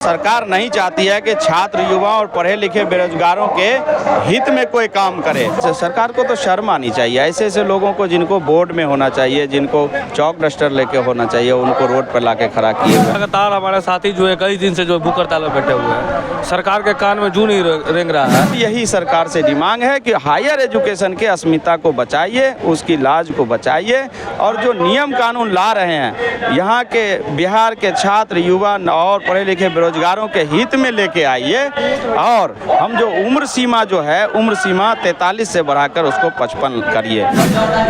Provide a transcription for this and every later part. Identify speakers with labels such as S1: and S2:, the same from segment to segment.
S1: सरकार नहीं चाहती है कि छात्र, युवा और पढ़े लिखे बेरोजगारों के हित में कोई काम करे। सरकार को तो शर्म आनी चाहिए। ऐसे ऐसे लोगों को जिनको बोर्ड में होना चाहिए, जिनको चौक डस्टर लेके होना चाहिए, उनको रोड पर लाके खड़ा किए हुए।
S2: लगातार हमारे साथी जो है कई दिन से जो भूख हड़ताल में बैठे हुए हैं, सरकार के कान में जू नहीं रेंग रहा है।
S1: यही सरकार से डिमांड है कि हायर एजुकेशन के अस्मिता को बचाइए, उसकी लाज को बचाइए और जो नियम कानून ला रहे हैं यहाँ के बिहार के छात्र, युवा और पढ़े लिखे बेरोजगारों के हित में लेके आइए। और हम जो उम्र सीमा जो है, उम्र सीमा 43 से बढ़ाकर उसको 55 करिए।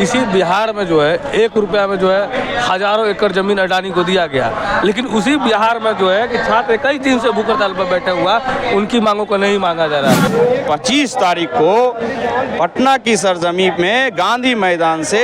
S2: इसी बिहार में जो है 1 रुपया में जो है हजारों एकड़ जमीन अडानी को दिया गया, लेकिन उसी बिहार में जो है कि छात्र कई दिन से भूख हड़ताल पर बैठे हुआ, उनकी मांगों को नहीं मांगा जा रहा है।
S1: 25 तारीख को पटना की सरजमी में गांधी मैदान से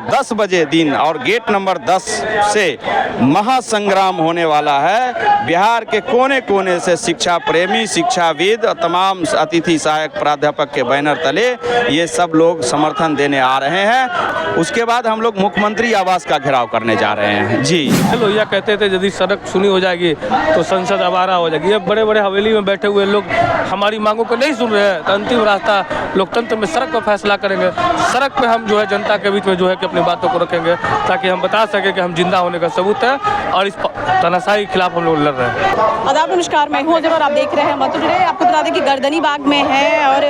S1: 10 बजे दिन और गेट नंबर 10 से महासंग्राम होने वाला है। बिहार के कोने कोने से शिक्षा प्रेमी, शिक्षाविद और तमाम अतिथि सहायक प्राध्यापक के बैनर तले ये सब लोग समर्थन देने आ रहे हैं। उसके बाद हम लोग मुख्यमंत्री आवास का घेराव करने जा रहे हैं। जी,
S2: लोहिया कहते थे यदि सड़क सुनी हो जाएगी तो संसद आवारा हो जाएगी। ये बड़े बड़े हवेली में बैठे हुए लोग हमारी मांगों को नहीं सुन रहे हैं, तो अंतिम रास्ता लोकतंत्र में सड़क पर फैसला करेंगे। सड़क पे हम जो है जनता के बीच में जो है कि अपनी बातों को रखेंगे, ताकि हम बता सकें कि हम जिंदा होने का सबूत है और इस तानाशाही के खिलाफ हम लोग लड़ रहे हैं।
S3: आदाब, नमस्कार, मैं हूं अजहर और आप देख रहे हैं मथुर टुडे। आपको बता दें कि गर्दनी बाग में है और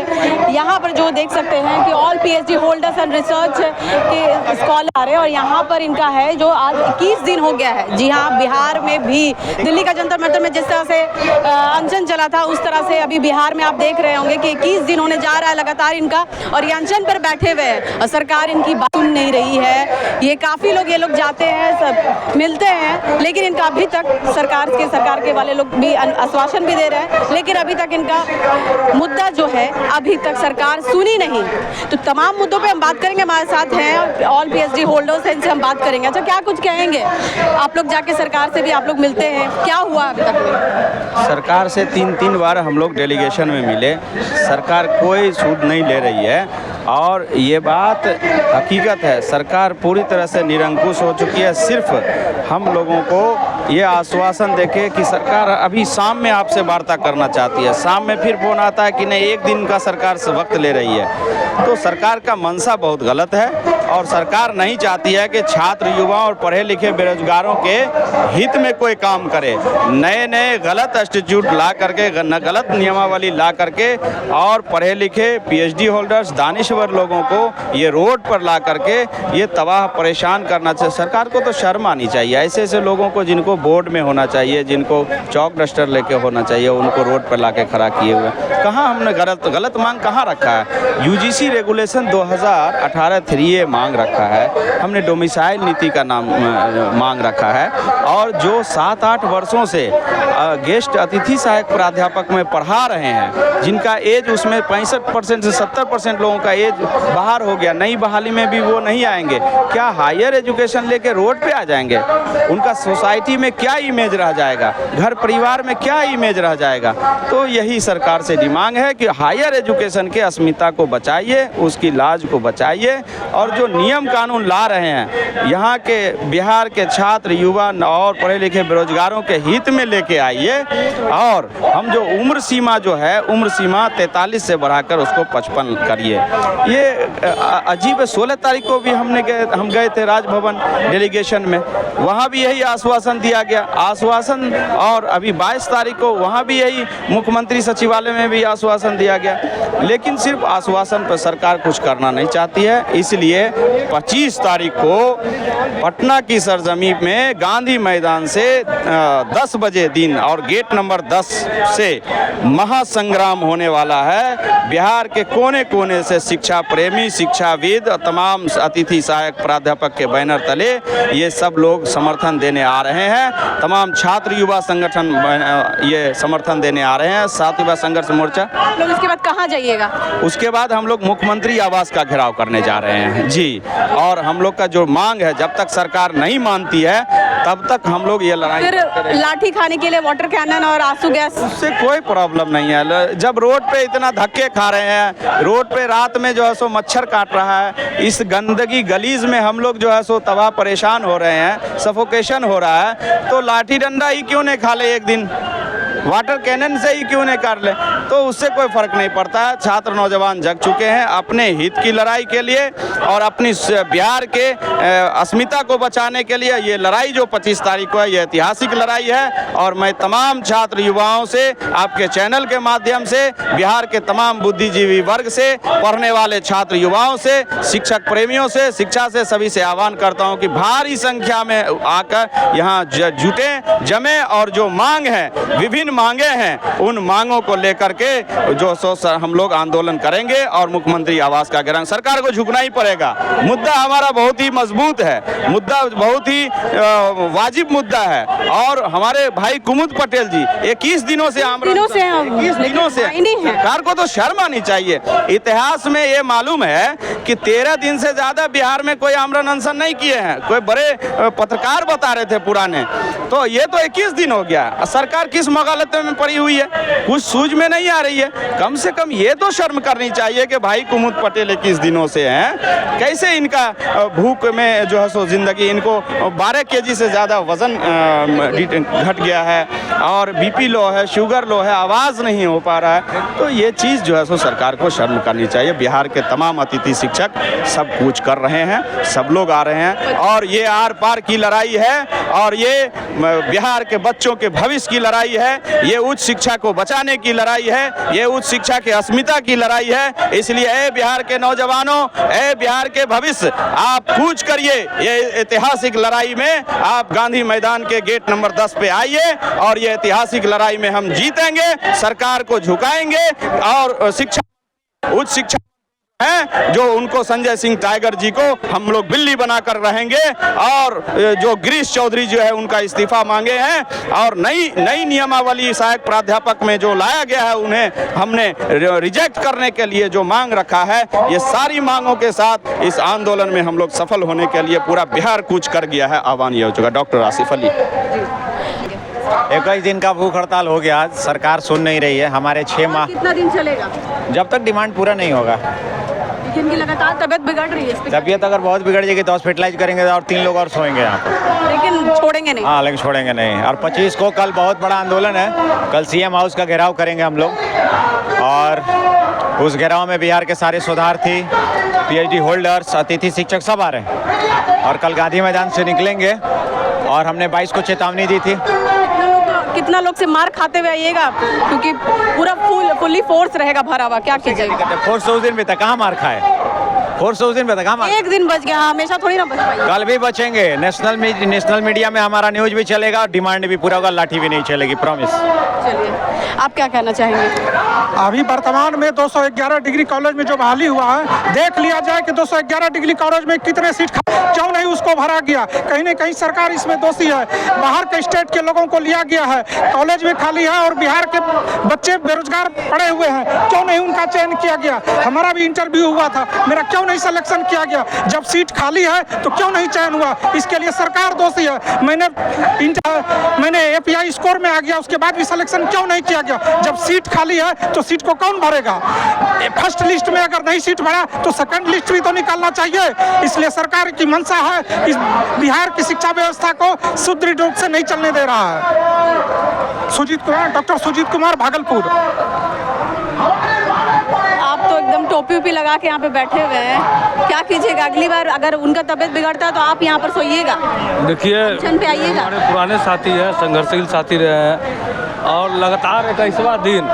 S3: यहाँ पर जो देख सकते हैं कि all PhD holders and research के स्कॉलर है और यहाँ पर इनका है जो आज 21 दिन हो गया है। जी हाँ, बिहार में भी दिल्ली का जंतर मंतर में जिस तरह से अनशन चला था, उस तरह से अभी बिहार में आप देख रहे होंगे कि 21 दिन होने जा रहा है लगातार इनका, और ये अनशन पर बैठे हुए हैं और सरकार इनकी बात सुन नहीं रही है। ये काफ़ी लोग, ये लोग जाते हैं, सब मिलते हैं, लेकिन इनका अभी तक सरकार के वाले लोग भी आश्वासन भी दे रहे हैं, लेकिन अभी तक इनका मुद्दा जो है अभी तक सरकार सुनी नहीं। तो तमाम मुद्दों पे हम बात करेंगे। हमारे साथ हैं ऑल पीएचडी होल्डर्स, इनसे हम बात करेंगे। अच्छा, क्या कुछ कहेंगे आप लोग? जाके सरकार से भी आप लोग मिलते हैं, क्या हुआ अभी तक में?
S1: सरकार से 3 बार हम लोग डेलीगेशन में मिले। सरकार कोई सूद नहीं ले रही है और ये बात हकीकत है। सरकार पूरी तरह से निरंकुश हो चुकी है। सिर्फ हम लोगों को ये आश्वासन देके कि सरकार अभी शाम में आपसे वार्ता करना चाहती है, शाम में फिर फोन आता है कि नहीं, 1 दिन का सरकार से वक्त ले रही है। तो सरकार का मंशा बहुत गलत है और सरकार नहीं चाहती है कि छात्र, युवा और पढ़े लिखे बेरोजगारों के हित में कोई काम करे। नए नए गलत इंस्टीट्यूट ला करके, गलत नियमावली ला करके और पढ़े लिखे पीएचडी होल्डर्स, दानिश्वर लोगों को ये रोड पर ला करके ये तबाह परेशान करना चाहिए। सरकार को तो शर्म आनी चाहिए। ऐसे ऐसे लोगों को जिनको बोर्ड में होना चाहिए, जिनको चौक डस्टर लेके होना चाहिए, उनको रोड पर लाके खड़ा किए हुए। कहाँ हमने गलत मांग कहाँ रखा है? यूजीसी रेगुलेशन 2018 3A मांग रखा है हमने, डोमिसाइल नीति का नाम मांग रखा है, और जो 7-8 वर्षों से गेस्ट अतिथि सहायक प्राध्यापक में पढ़ा रहे हैं, जिनका एज उसमें 65% से 70% लोगों का एज बाहर हो गया, नई बहाली में भी वो नहीं आएंगे। क्या हायर एजुकेशन लेके रोड पे आ जाएंगे? उनका सोसाइटी में क्या इमेज रह जाएगा? घर परिवार में क्या इमेज रह जाएगा? तो यही सरकार से डिमांड है कि हायर एजुकेशन के अस्मिता को बचाइए, उसकी लाज को बचाइए और जो नियम कानून ला रहे हैं यहाँ के बिहार के छात्र, युवा और पढ़े लिखे बेरोजगारों के हित में लेके आइए। और हम जो उम्र सीमा जो है, उम्र सीमा 43 से बढ़ाकर उसको 55 करिए। ये अजीब है। 16 तारीख को भी हम गए थे राजभवन डेलीगेशन में, वहाँ भी यही आश्वासन दिया गया आश्वासन, और अभी 22 तारीख को वहाँ भी यही मुख्यमंत्री सचिवालय में भी आश्वासन दिया गया, लेकिन सिर्फ आश्वासन पर सरकार कुछ करना नहीं चाहती है। इसलिए 25 तारीख को पटना की सरजमी में गांधी मैदान से 10 बजे दिन और गेट नंबर 10 से महासंग्राम होने वाला है। बिहार के कोने कोने से शिक्षा प्रेमी, शिक्षाविद और तमाम अतिथि सहायक प्राध्यापक के बैनर तले ये सब लोग समर्थन देने आ रहे हैं। तमाम छात्र युवा संगठन ये समर्थन देने आ रहे हैं, साथ युवा संघर्ष मोर्चा।
S3: लोग इसके बाद कहाँ जाइएगा?
S1: उसके बाद हम लोग मुख्यमंत्री आवास का घेराव करने जा रहे हैं। जी, और हम लोग का जो मांग है, जब तक सरकार नहीं मानती है तब तक हम लोग ये लड़ाई।
S3: फिर लाठी खाने के लिए वाटर कैनन और आंसू गैस,
S1: उससे कोई प्रॉब्लम नहीं है। जब रोड पे इतना धक्के खा रहे हैं, रोड पे रात में जो है सो मच्छर काट रहा है, इस गंदगी गलीज में हम लोग जो है सो तबाह परेशान हो रहे हैं, सफोकेशन हो रहा है, तो लाठी डंडा ही क्यों नहीं खा ले एक दिन? वाटर कैनन से ही क्यों नहीं कर ले, तो उससे कोई फर्क नहीं पड़ता है। छात्र नौजवान जग चुके हैं अपने हित की लड़ाई के लिए और अपनी बिहार के अस्मिता को बचाने के लिए। ये लड़ाई जो 25 तारीख को है, ये ऐतिहासिक लड़ाई है और मैं तमाम छात्र युवाओं से, आपके चैनल के माध्यम से, बिहार के तमाम बुद्धिजीवी वर्ग से, पढ़ने वाले छात्र युवाओं से, शिक्षक प्रेमियों से, शिक्षा से सभी से आह्वान करता हूं कि भारी संख्या में आकर यहाँ जुटे, जमे और जो मांग है, विभिन्न मांगे हैं, उन मांगों को लेकर के जो हम लोग आंदोलन करेंगे और मुख्यमंत्री आवास का घेराव। सरकार को झुकना ही पड़ेगा। मुद्दा हमारा बहुत ही मजबूत है, मुद्दा बहुत ही वाजिब मुद्दा है और हमारे भाई कुमुद पटेल जी 21 दिनों से सरकार को तो शर्म आनी चाहिए। इतिहास में ये मालूम है कि 13 दिन से ज्यादा बिहार में कोई आमरण अनशन नहीं किए हैं। कोई बड़े पत्रकार बता रहे थे पुराने, तो ये तो 21 दिन हो गया। सरकार किस मगालत में पड़ी हुई है, कुछ सूझ में नहीं आ रही है। कम से कम ये तो शर्म करनी चाहिए कि भाई कुमुद पटेल 21 दिनों से हैं, कैसे इनका भूख में जो है सो जिंदगी, इनको 12 केजी से ज़्यादा वजन घट गया है और बीपी लो है, शुगर लो है, आवाज़ नहीं हो पा रहा है। तो ये चीज़ जो है सो सरकार को शर्म करनी चाहिए। बिहार के तमाम अतिथि शिक्षक सब कुछ कर रहे हैं, सब लोग आ रहे हैं और ये आर पार की लड़ाई है और ये बिहार के बच्चों के भविष्य की लड़ाई है, ये उच्च शिक्षा को बचाने की लड़ाई है, ये उच्च शिक्षा के अस्मिता की लड़ाई है। इसलिए ए बिहार के नौजवानों, ए बिहार के भविष्य, आप कूच करिए ये ऐतिहासिक लड़ाई में। आप गांधी मैदान के गेट नंबर 10 पे आइए और ये ऐतिहासिक लड़ाई में हम जीतेंगे, सरकार को झुकाएंगे और शिक्षा, उच्च शिक्षा हैं जो उनको संजय सिंह टाइगर जी को हम लोग बिल्ली बनाकर रहेंगे और जो गिरीश चौधरी जो है उनका इस्तीफा मांगे हैं और नई नियमावली सहायक प्राध्यापक में जो लाया गया है उन्हें हमने रिजेक्ट करने के लिए जो मांग रखा है, ये सारी मांगों के साथ इस आंदोलन में हम लोग सफल होने के लिए पूरा बिहार कूच कर गया है। आह्वान ये हो चुका। डॉक्टर आसिफ अली।
S4: 21 दिन का भूख हड़ताल हो गया, सरकार सुन नहीं रही है। हमारे 6 माह
S3: कितना दिन चलेगा?
S4: जब तक डिमांड पूरा नहीं होगा।
S3: लेकिन लगातार तबीयत बिगड़ रही है।
S4: तबीयत अगर बहुत बिगड़ जाएगी तो हॉस्पिटलाइज करेंगे और 3 लोग और सोएंगे यहाँ पर,
S3: लेकिन छोड़ेंगे नहीं।
S4: हाँ, लेकिन छोड़ेंगे नहीं। और 25 को कल बहुत बड़ा आंदोलन है, कल सीएम हाउस का घेराव करेंगे हम लोग और उस घेराव में बिहार के सारे शोधार्थी, पीएचडी होल्डर्स, अतिथि शिक्षक सब आ रहे हैं और कल गांधी मैदान से निकलेंगे और हमने 22 को चेतावनी दी थी।
S3: कितना लोग से मार खाते हुए आइएगा, क्योंकि पूरा फुल्ली फोर्स रहेगा भरा हुआ, क्या कीजिएगा?
S4: फोर्स उस दिन में तक कहाँ मार खाए, फोर्स उस दिन में तक कहाँ मार,
S3: एक दिन बच गया, हमेशा थोड़ी ना बच पाएंगे।
S4: कल भी बचेंगे। नेशनल मीडिया में हमारा न्यूज भी चलेगा और डिमांड भी पूरा होगा, लाठी भी नहीं चलेगी, प्रॉमिस।
S3: चलिए, आप क्या कहना चाहेंगे?
S5: अभी वर्तमान में 211 डिग्री कॉलेज में जो बहाली हुआ है, देख लिया जाए कि 211 डिग्री कॉलेज में कितने सीट क्यों नहीं उसको भरा गया। कहीं न कहीं सरकार इसमें दोषी है। बाहर के स्टेट के लोगों को लिया गया है, कॉलेज में खाली है और बिहार के बच्चे बेरोजगार पड़े हुए हैं, क्यों नहीं उनका चयन किया गया? हमारा भी इंटरव्यू हुआ था, मेरा क्यों नहीं सिलेक्शन किया गया? जब सीट खाली है तो क्यों नहीं चयन हुआ? इसके लिए सरकार दोषी है। मैंने API स्कोर में आ गया, उसके बाद भी सिलेक्शन क्यों नहीं किया गया? जब सीट खाली है तो सीट को कौन भरेगा? फर्स्ट लिस्ट में अगर नहीं सीट भरा तो सेकंड लिस्ट भी तो निकालना चाहिए। इसलिए सरकार की मंशा है इस बिहार की शिक्षा व्यवस्था को सुदृढ़ रूप से नहीं चलने दे रहा है। सुजीत कुमार, डॉक्टर सुजीत कुमार, भागलपुर।
S3: आप तो एकदम टोपी वोपी लगा के यहाँ पे बैठे हुए हैं, क्या कीजिएगा? अगली बार अगर उनका तबीयत बिगड़ता है तो आप यहाँ पर सोइएगा,
S2: देखिए
S3: पे आइएगा।
S2: हमारे पुराने साथी हैं, संघर्षशील साथी रहे हैं और लगातार 21वां दिन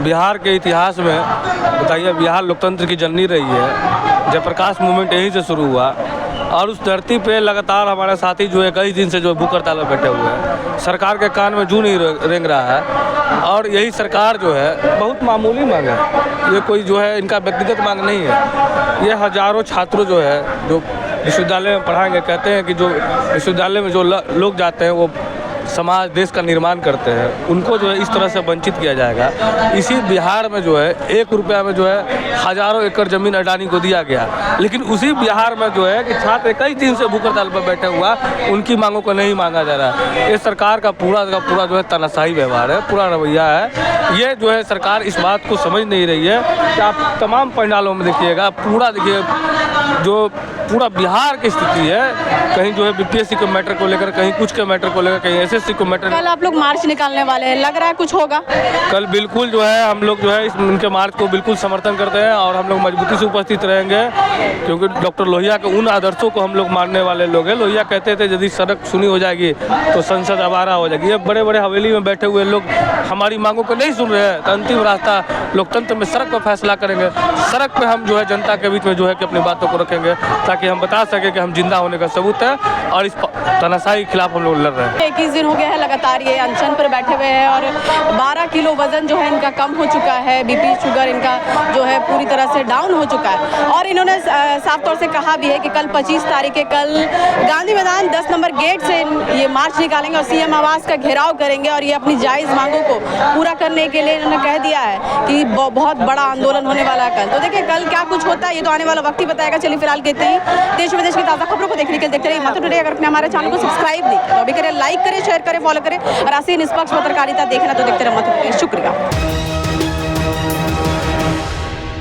S2: बिहार के इतिहास में, बताइए, बिहार लोकतंत्र की जननी रही है। जयप्रकाश मूवमेंट यहीं से शुरू हुआ और उस धरती पे लगातार हमारे साथी जो है कई दिन से जो भूख हड़ताल में बैठे हुए हैं। सरकार के कान में जूं नहीं रेंग रहा है और यही सरकार जो है बहुत मामूली मांग है, ये कोई जो है इनका व्यक्तिगत मांग नहीं है। ये हजारों छात्रों जो है जो विश्वविद्यालय में पढ़ाएंगे, कहते हैं कि जो विश्वविद्यालय में जो लोग जाते हैं वो समाज देश का निर्माण करते हैं, उनको जो है इस तरह से वंचित किया जाएगा। इसी बिहार में जो है 1 रुपया में जो है हजारों एकड़ जमीन अडानी को दिया गया, लेकिन उसी बिहार में जो है कि छात्र कई दिन से भूख हड़ताल पर बैठे हुआ, उनकी मांगों को नहीं मांगा जा रहा है। ये सरकार का पूरा जो है तानाशाही व्यवहार है, पूरा रवैया है। ये जो है सरकार इस बात को समझ नहीं रही है कि आप तमाम पंडालों में देखिएगा, पूरा देखिए जो पूरा बिहार की स्थिति है, कहीं जो है बीपीएससी के मैटर को लेकर, कहीं कुछ के मैटर को लेकर, कहीं एसएससी को मैटर।
S3: कल आप लोग मार्च निकालने वाले हैं, लग रहा है कुछ होगा?
S2: कल बिल्कुल जो है हम लोग जो है उनके मार्च को बिल्कुल समर्थन करते हैं और हम लोग मजबूती से उपस्थित रहेंगे, क्योंकि डॉक्टर लोहिया के उन आदर्शों को हम लोग मानने वाले लोग हैं। लोहिया कहते थे यदि सड़क सुनी हो जाएगी तो संसद आवारा हो जाएगी। ये बड़े बड़े हवेली में बैठे हुए लोग हमारी मांगों को नहीं सुन रहे हैं, तो अंतिम रास्ता लोकतंत्र में सड़क पर फैसला करेंगे। सड़क पे हम जो है जनता के बीच में जो है कि अपनी बातों को रखेंगे, ताकि हम बता सकें कि हम जिंदा होने का सबूत है और इस तानाशाही के खिलाफ हम लोग लड़ रहे हैं।
S3: 21 दिन हो गया है लगातार ये अनशन पर बैठे हुए हैं और 12 किलो वजन जो है इनका कम हो चुका है, बीपी शुगर इनका जो है पूरी तरह से डाउन हो चुका है। और इन्होंने साफ तौर से कहा भी है कि कल 25 तारीख के कल गांधी मैदान 10 नंबर गेट से ये मार्च निकालेंगे और सीएम आवास का घेराव करेंगे और ये अपनी जायज़ मांगों को पूरा करने के लिए इन्होंने कह दिया है कि बहुत बड़ा आंदोलन होने वाला है कल। तो देखिए कल क्या कुछ होता है ये तो आने वाला वक्त ही बताएगा। चलिए फिलहाल कहते ही देश विदेश की ताज़ा खबरों को देखने के लिए देखते रहिए मातृ टुडे। अगर अपने हमारे चैनल को सब्सक्राइब नहीं तो अभी करें, लाइक करें, शेयर करें, फॉलो करें और ऐसी निष्पक्ष पत्रकारिता देखना तो देखते रहे मातृ टुडे। शुक्रिया।